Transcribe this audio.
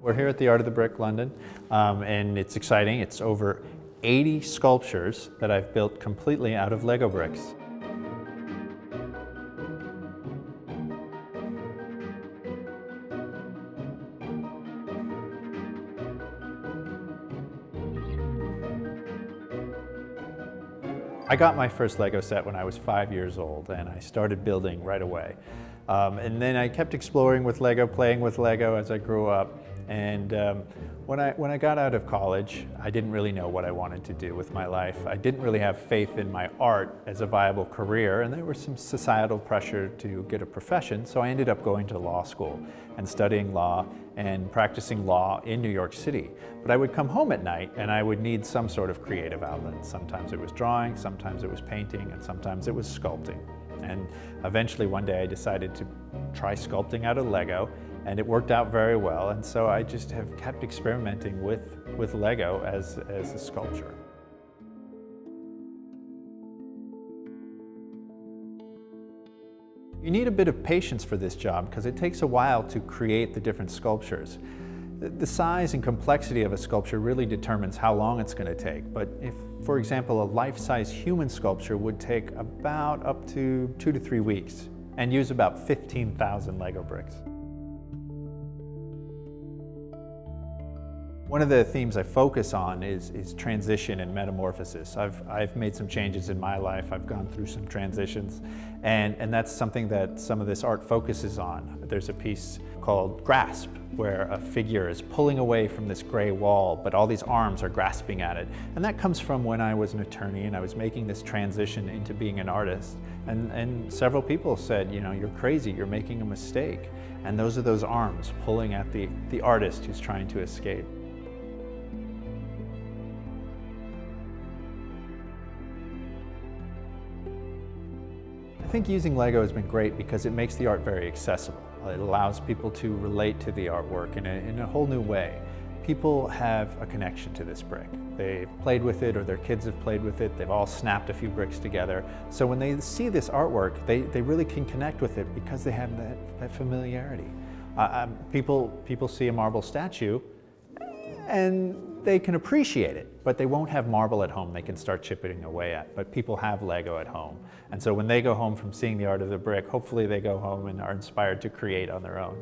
We're here at the Art of the Brick, London, and it's exciting. It's over 80 sculptures that I've built completely out of Lego bricks. I got my first Lego set when I was 5 years old, and I started building right away. And then I kept exploring with Lego, playing with Lego as I grew up. And when I got out of college, I didn't really know what I wanted to do with my life. I didn't really have faith in my art as a viable career, and there was some societal pressure to get a profession, so I ended up going to law school and studying law and practicing law in New York City. But I would come home at night and I would need some sort of creative outlet. Sometimes it was drawing, sometimes it was painting, and sometimes it was sculpting. And eventually one day I decided to try sculpting out of Lego, and it worked out very well, and so I just have kept experimenting with Lego as a sculpture. You need a bit of patience for this job because it takes a while to create the different sculptures. The size and complexity of a sculpture really determines how long it's going to take, but if, for example, a life-size human sculpture would take about up to 2 to 3 weeks and use about 15,000 Lego bricks. One of the themes I focus on is transition and metamorphosis. I've made some changes in my life. I've gone through some transitions, and that's something that some of this art focuses on. There's a piece called Grasp, where a figure is pulling away from this gray wall, but all these arms are grasping at it. And that comes from when I was an attorney and I was making this transition into being an artist. And several people said, you know, you're crazy, you're making a mistake. And those are those arms pulling at the artist who's trying to escape. I think using Lego has been great because it makes the art very accessible. It allows people to relate to the artwork in a whole new way. People have a connection to this brick. They've played with it, or their kids have played with it. They've all snapped a few bricks together. So when they see this artwork, they really can connect with it because they have that familiarity. People see a marble statue and they can appreciate it, but they won't have marble at home they can start chipping away at. But people have Lego at home. And so when they go home from seeing the Art of the Brick, hopefully they go home and are inspired to create on their own.